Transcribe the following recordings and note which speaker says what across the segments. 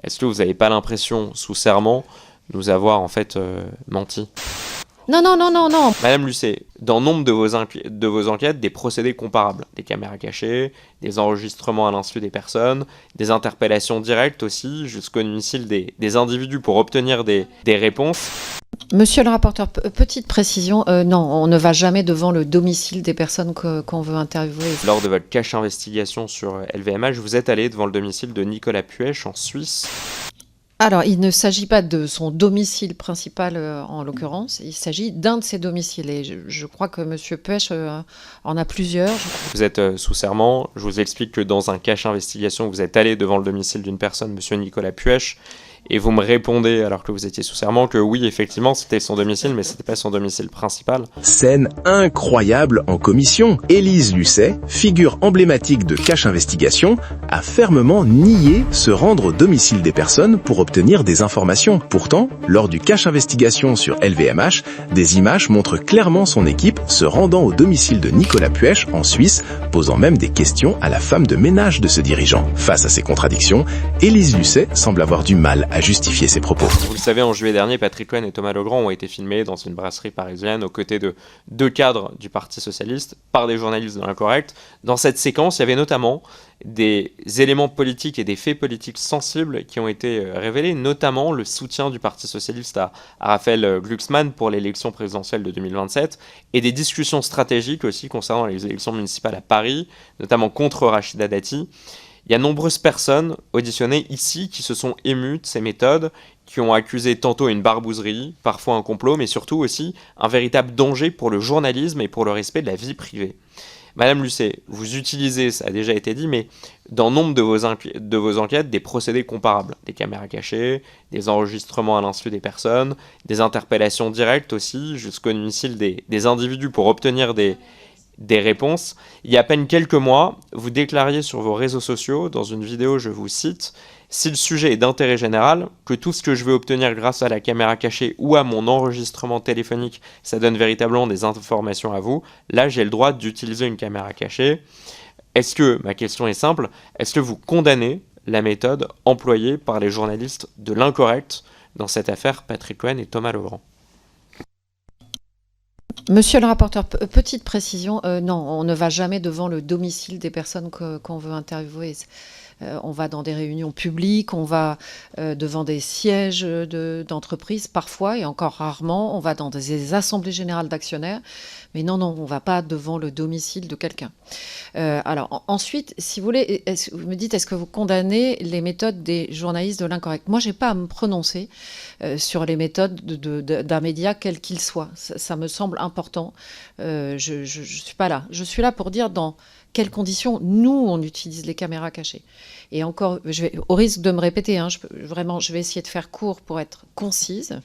Speaker 1: Est-ce que vous n'avez pas l'impression, sous serment, nous avoir en fait menti?
Speaker 2: Non, non, non, non, non.
Speaker 1: Madame Lucet, dans nombre de vos enquêtes, des procédés comparables, des caméras cachées, des enregistrements à l'insu des personnes, des interpellations directes aussi, jusqu'au domicile des individus pour obtenir des réponses.
Speaker 2: Monsieur le rapporteur, petite précision, non, on ne va jamais devant le domicile des personnes qu'on veut interviewer.
Speaker 1: Lors de votre cache investigation sur LVMH, vous êtes allé devant le domicile de Nicolas Puech en Suisse.
Speaker 2: Alors, il ne s'agit pas de son domicile principal en l'occurrence, il s'agit d'un de ses domiciles. Et je crois que Monsieur Puech en a plusieurs.
Speaker 1: Vous êtes sous serment. Je vous explique que dans un cache investigation, vous êtes allé devant le domicile d'une personne, Monsieur Nicolas Puech, et vous me répondez, alors que vous étiez sous serment, que oui, effectivement, c'était son domicile, mais c'était pas son domicile principal.
Speaker 3: Scène incroyable en commission. Élise Lucet, figure emblématique de cache investigation, a fermement nié se rendre au domicile des personnes pour obtenir des informations. Pourtant, lors du cache investigation sur LVMH, des images montrent clairement son équipe se rendant au domicile de Nicolas Puech en Suisse, posant même des questions à la femme de ménage de ce dirigeant. Face à ces contradictions, Élise Lucet semble avoir du mal à justifier ses propos.
Speaker 1: Vous le savez, en juillet dernier, Patrick Cohen et Thomas Legrand ont été filmés dans une brasserie parisienne aux côtés de deux cadres du Parti Socialiste par des journalistes de l'Incorrect. Dans cette séquence, il y avait notamment des éléments politiques et des faits politiques sensibles qui ont été révélés, notamment le soutien du Parti Socialiste à Raphaël Glucksmann pour l'élection présidentielle de 2027 et des discussions stratégiques aussi concernant les élections municipales à Paris, notamment contre Rachida Dati. Il y a nombreuses personnes auditionnées ici qui se sont émues de ces méthodes, qui ont accusé tantôt une barbouzerie, parfois un complot, mais surtout aussi un véritable danger pour le journalisme et pour le respect de la vie privée. Madame Lucet, vous utilisez, ça a déjà été dit, mais dans nombre de vos enquêtes, des procédés comparables. Des caméras cachées, des enregistrements à l'insu des personnes, des interpellations directes aussi, jusqu'au domicile des individus pour obtenir des réponses. Il y a à peine quelques mois, vous déclariez sur vos réseaux sociaux, dans une vidéo, je vous cite, « Si le sujet est d'intérêt général, que tout ce que je vais obtenir grâce à la caméra cachée ou à mon enregistrement téléphonique, ça donne véritablement des informations à vous, là j'ai le droit d'utiliser une caméra cachée. » Est-ce que, ma question est simple, est-ce que vous condamnez la méthode employée par les journalistes de l'Incorrect dans cette affaire Patrick Cohen et Thomas Legrand?
Speaker 2: Monsieur le rapporteur, petite précision, non, on ne va jamais devant le domicile des personnes qu'on veut interviewer. On va dans des réunions publiques, on va devant des sièges d'entreprises parfois, et encore rarement, on va dans des assemblées générales d'actionnaires. Mais non, non, on ne va pas devant le domicile de quelqu'un. Alors ensuite, si vous voulez, vous me dites, est-ce que vous condamnez les méthodes des journalistes de l'Incorrect? Moi, je n'ai pas à me prononcer sur les méthodes d'un média, quel qu'il soit. Ça me semble important. Je ne suis pas là. Je suis là pour dire dans quelles conditions, nous, on utilise les caméras cachées. Et encore, au risque de me répéter, hein, je vais essayer de faire court pour être concise.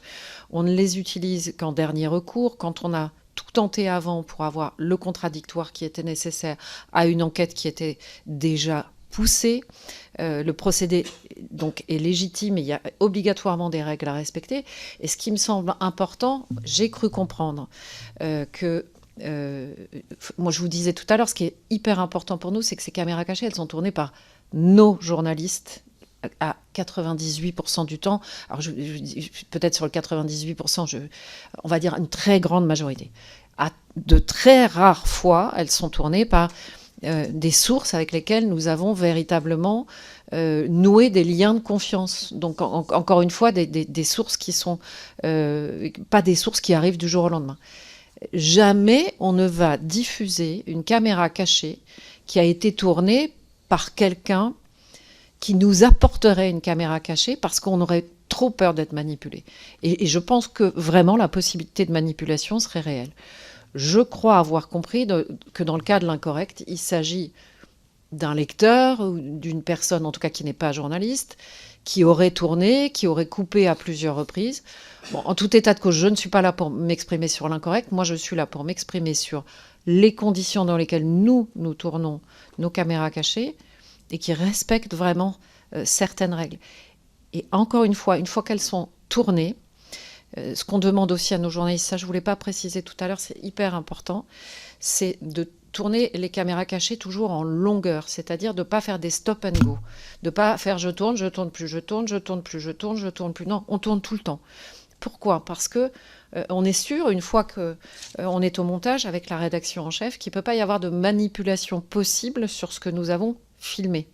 Speaker 2: On ne les utilise qu'en dernier recours, quand on a tout tenté avant pour avoir le contradictoire qui était nécessaire à une enquête qui était déjà poussée. Le procédé donc est légitime et il y a obligatoirement des règles à respecter. Et ce qui me semble important, j'ai cru comprendre que moi je vous disais tout à l'heure, ce qui est hyper important pour nous, c'est que ces caméras cachées, elles sont tournées par nos journalistes à 98% du temps. Alors peut-être sur le 98%, on va dire une très grande majorité. À de très rares fois, elles sont tournées par des sources avec lesquelles nous avons véritablement noué des liens de confiance. Donc encore une fois, des sources qui sont pas des sources qui arrivent du jour au lendemain. Jamais on ne va diffuser une caméra cachée qui a été tournée par quelqu'un qui nous apporterait une caméra cachée parce qu'on aurait trop peur d'être manipulé. Et je pense que vraiment la possibilité de manipulation serait réelle. Je crois avoir compris que dans le cas de l'Incorrect, il s'agit d'un lecteur ou d'une personne, en tout cas qui n'est pas journaliste, qui aurait tourné, qui aurait coupé à plusieurs reprises. Bon, en tout état de cause, je ne suis pas là pour m'exprimer sur l'Incorrect. Moi, je suis là pour m'exprimer sur les conditions dans lesquelles nous tournons nos caméras cachées et qui respectent vraiment certaines règles. Et encore une fois qu'elles sont tournées, ce qu'on demande aussi à nos journalistes, ça je ne voulais pas préciser tout à l'heure, c'est hyper important, c'est de tourner les caméras cachées toujours en longueur, c'est-à-dire de ne pas faire des stop and go, de ne pas faire je tourne plus, je tourne plus, je tourne plus. Non, on tourne tout le temps. Pourquoi ? Parce que on est sûr, une fois qu'on est au montage avec la rédaction en chef, qu'il ne peut pas y avoir de manipulation possible sur ce que nous avons filmé.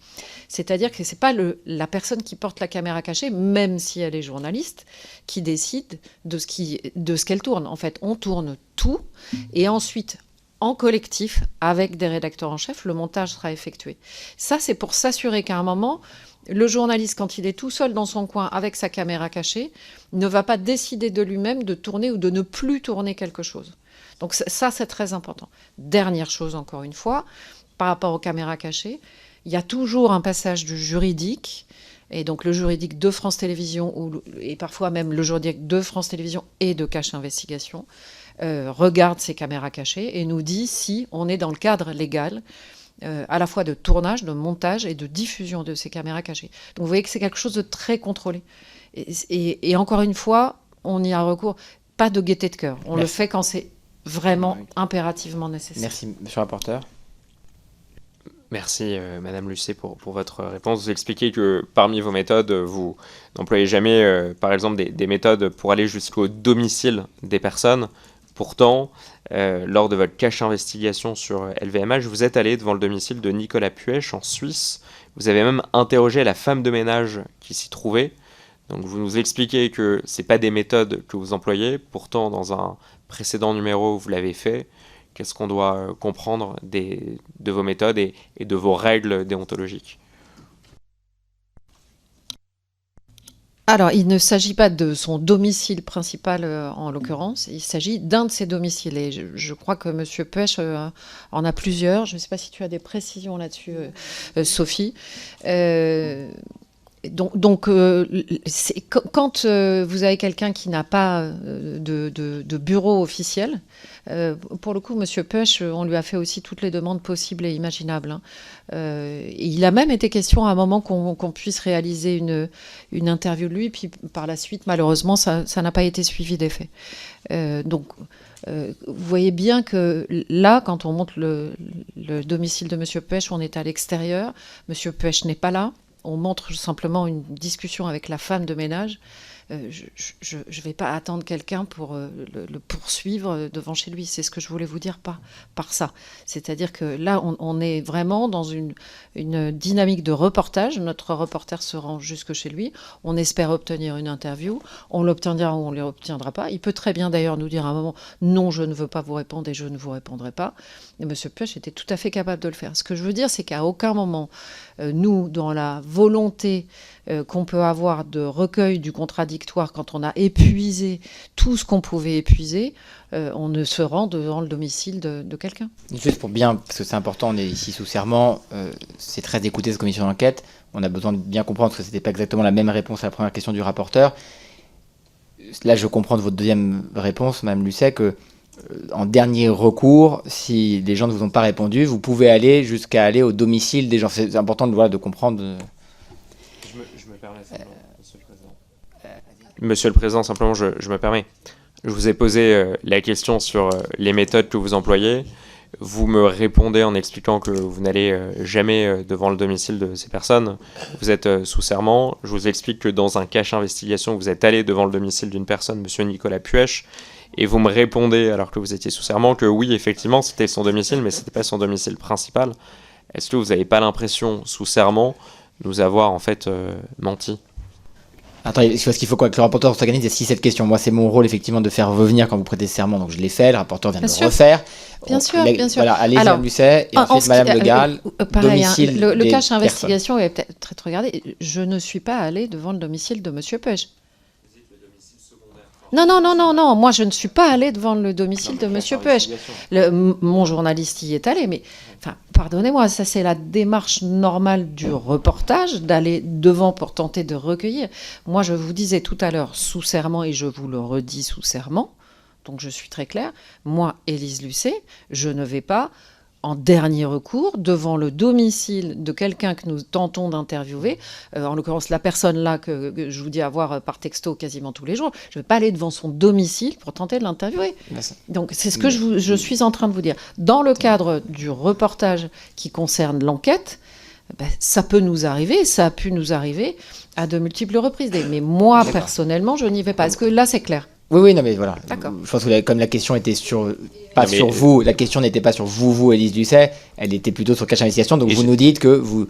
Speaker 2: C'est-à-dire que ce n'est pas la personne qui porte la caméra cachée, même si elle est journaliste, qui décide de ce qu'elle tourne. En fait, on tourne tout et ensuite, en collectif, avec des rédacteurs en chef, le montage sera effectué. Ça, c'est pour s'assurer qu'à un moment, le journaliste, quand il est tout seul dans son coin avec sa caméra cachée, ne va pas décider de lui-même de tourner ou de ne plus tourner quelque chose. Donc ça, c'est très important. Dernière chose, encore une fois, par rapport aux caméras cachées, il y a toujours un passage du juridique, et donc le juridique de France Télévisions, et parfois même le juridique de France Télévisions et de Cache Investigation, regarde ces caméras cachées et nous dit si on est dans le cadre légal à la fois de tournage, de montage et de diffusion de ces caméras cachées. Donc vous voyez que c'est quelque chose de très contrôlé. Et encore une fois, on y a recours, pas de gaieté de cœur. On le fait quand c'est vraiment impérativement nécessaire.
Speaker 4: Merci, monsieur le rapporteur.
Speaker 1: Merci Madame Lucet pour votre réponse. Vous expliquez que parmi vos méthodes, vous n'employez jamais, par exemple, des méthodes pour aller jusqu'au domicile des personnes. Pourtant, lors de votre cache investigation sur LVMH, vous êtes allé devant le domicile de Nicolas Puech en Suisse. Vous avez même interrogé la femme de ménage qui s'y trouvait. Donc vous nous expliquez que ce n'est pas des méthodes que vous employez. Pourtant, dans un précédent numéro, vous l'avez fait. Qu'est-ce qu'on doit comprendre de vos méthodes et de vos règles déontologiques ?
Speaker 2: Alors, il ne s'agit pas de son domicile principal en l'occurrence, il s'agit d'un de ses domiciles. Et je crois que M. Puech en a plusieurs. Je ne sais pas si tu as des précisions là-dessus, Sophie. Donc, quand vous avez quelqu'un qui n'a pas de bureau officiel, pour le coup, M. Puech, on lui a fait aussi toutes les demandes possibles et imaginables. Hein. Et il a même été question à un moment qu'on puisse réaliser une interview de lui, puis par la suite, malheureusement, ça n'a pas été suivi des faits. Donc, vous voyez bien que là, quand on monte le domicile de M. Puech, on est à l'extérieur. M. Puech n'est pas là. On montre simplement une discussion avec la femme de ménage. Je ne vais pas attendre quelqu'un pour le poursuivre devant chez lui. C'est ce que je voulais vous dire par ça. C'est-à-dire que là, on est vraiment dans une dynamique de reportage. Notre reporter se rend jusque chez lui. On espère obtenir une interview. On l'obtiendra ou on ne l'obtiendra pas. Il peut très bien d'ailleurs nous dire à un moment « Non, je ne veux pas vous répondre et je ne vous répondrai pas ». Et M. Puech était tout à fait capable de le faire. Ce que je veux dire, c'est qu'à aucun moment, nous, dans la volonté qu'on peut avoir de recueil du contradictoire, quand on a épuisé tout ce qu'on pouvait épuiser, on ne se rend devant le domicile de quelqu'un.
Speaker 4: Juste pour bien, parce que c'est important, on est ici sous serment, c'est très écouté cette commission d'enquête, on a besoin de bien comprendre parce que ce n'était pas exactement la même réponse à la première question du rapporteur. Là, je comprends de votre deuxième réponse, Mme Lucet, que en dernier recours, si les gens ne vous ont pas répondu, vous pouvez aller jusqu'à aller au domicile des gens. C'est important de comprendre.
Speaker 1: Je me permets simplement, Monsieur le Président. Monsieur le Président, simplement, je me permets. Je vous ai posé la question sur les méthodes que vous employez. Vous me répondez en expliquant que vous n'allez jamais devant le domicile de ces personnes. Vous êtes sous serment. Je vous explique que dans un cache investigation, vous êtes allé devant le domicile d'une personne, Monsieur Nicolas Puech. Et vous me répondez, alors que vous étiez sous serment, que oui, effectivement, c'était son domicile, mais ce n'était pas son domicile principal. Est-ce que vous n'avez pas l'impression, sous serment, de nous avoir en fait menti ?
Speaker 4: Attendez, parce qu'il faut que le rapporteur s'organise. Et si cette question, moi, c'est mon rôle, effectivement, de faire revenir quand vous prêtez serment. Donc, je l'ai fait, le rapporteur vient de le refaire.
Speaker 2: Bien sûr.
Speaker 4: Voilà, allez-y, Mme Lucet, et ensuite, Mme Le Gall,
Speaker 2: pareil,
Speaker 4: domicile
Speaker 2: le cache
Speaker 4: personnes.
Speaker 2: investigation est peut-être être regardé. Je ne suis pas allée devant le domicile de M. Puech. Non, moi je ne suis pas allée devant le domicile de M. Puech. Mon journaliste y est allé, mais pardonnez-moi, ça c'est la démarche normale du reportage, d'aller devant pour tenter de recueillir. Moi je vous disais tout à l'heure sous serment, et je vous le redis sous serment, donc je suis très claire, moi, Élise Lucet, je ne vais pas en dernier recours, devant le domicile de quelqu'un que nous tentons d'interviewer, en l'occurrence la personne là que je vous dis avoir par texto quasiment tous les jours, je ne vais pas aller devant son domicile pour tenter de l'interviewer. Donc c'est ce que je suis en train de vous dire. Dans le cadre du reportage qui concerne l'enquête, ça peut nous arriver, ça a pu nous arriver à de multiples reprises. Mais moi, personnellement, je n'y vais pas. Est-ce que là, c'est clair ?
Speaker 4: Oui, non, mais voilà.
Speaker 2: D'accord.
Speaker 4: Je pense que comme la question était sur vous, la question n'était pas sur vous, Élise Lucet, elle était plutôt sur Cash Investigation. Donc vous nous dites que vous,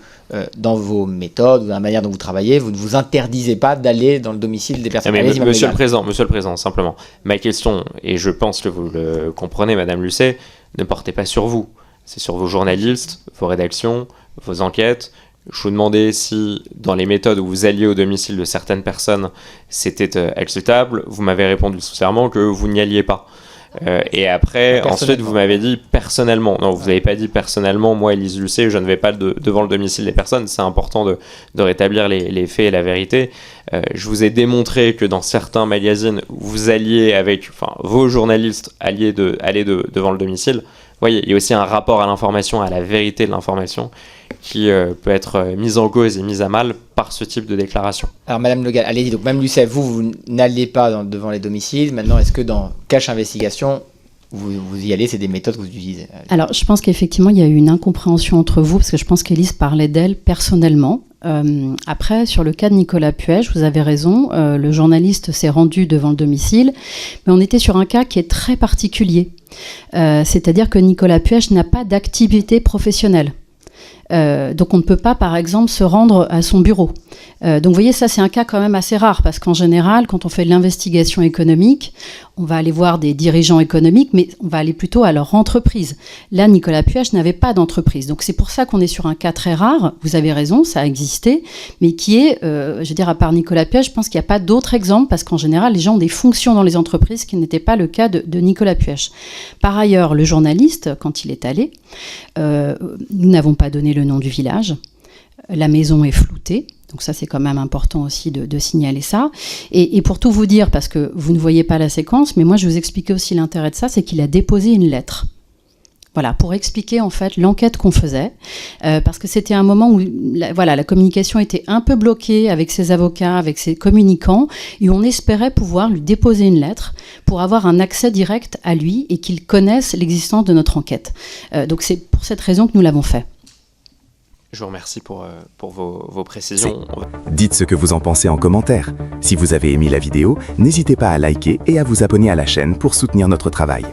Speaker 4: dans vos méthodes, dans la manière dont vous travaillez, vous ne vous interdisez pas d'aller dans le domicile des personnes.
Speaker 1: Monsieur le Président, simplement, ma question, et je pense que vous le comprenez, Madame Lucet, ne portez pas sur vous. C'est sur vos journalistes, vos rédactions, vos enquêtes. Je vous demandais si, dans les méthodes où vous alliez au domicile de certaines personnes, c'était acceptable. Vous m'avez répondu sincèrement que vous n'y alliez pas. Et après, ensuite, vous m'avez dit personnellement. Non, vous n'avez pas dit personnellement, moi, Élise Lucet, je ne vais pas devant le domicile des personnes. C'est important de rétablir les faits et la vérité. Je vous ai démontré que dans certains magazines, vous alliez avec, vos journalistes allaient devant le domicile. Vous voyez, il y a aussi un rapport à l'information, à la vérité de l'information, qui peut être mise en cause et mise à mal par ce type de déclaration.
Speaker 4: Alors Madame Le Gall, allez-y, donc Mme Lucet, vous n'allez pas devant les domiciles. Maintenant, est-ce que dans Cash Investigation, vous y allez, c'est des méthodes que vous utilisez?
Speaker 5: Alors, je pense qu'effectivement, il y a eu une incompréhension entre vous, parce que je pense qu'Élise parlait d'elle personnellement. Après, sur le cas de Nicolas Puech, vous avez raison, le journaliste s'est rendu devant le domicile, mais on était sur un cas qui est très particulier. C'est-à-dire que Nicolas Puech n'a pas d'activité professionnelle. Donc on ne peut pas, par exemple, se rendre à son bureau. Donc vous voyez, ça c'est un cas quand même assez rare, parce qu'en général, quand on fait de l'investigation économique, on va aller voir des dirigeants économiques, mais on va aller plutôt à leur entreprise. Là, Nicolas Puech n'avait pas d'entreprise. Donc c'est pour ça qu'on est sur un cas très rare, vous avez raison, ça a existé, mais qui est, je veux dire, à part Nicolas Puech, je pense qu'il n'y a pas d'autres exemples, parce qu'en général, les gens ont des fonctions dans les entreprises, ce qui n'était pas le cas de Nicolas Puech. Par ailleurs, le journaliste, quand il est allé, nous n'avons pas donné le nom du village, la maison est floutée, donc ça c'est quand même important aussi de signaler ça. Et pour tout vous dire, parce que vous ne voyez pas la séquence, mais moi je vais vous expliquer aussi l'intérêt de ça, c'est qu'il a déposé une lettre. Voilà, pour expliquer en fait l'enquête qu'on faisait, parce que c'était un moment où la communication était un peu bloquée avec ses avocats, avec ses communicants, et on espérait pouvoir lui déposer une lettre pour avoir un accès direct à lui et qu'il connaisse l'existence de notre enquête. Donc c'est pour cette raison que nous l'avons fait.
Speaker 1: Je vous remercie pour vos précisions.
Speaker 3: Dites ce que vous en pensez en commentaire. Si vous avez aimé la vidéo, n'hésitez pas à liker et à vous abonner à la chaîne pour soutenir notre travail.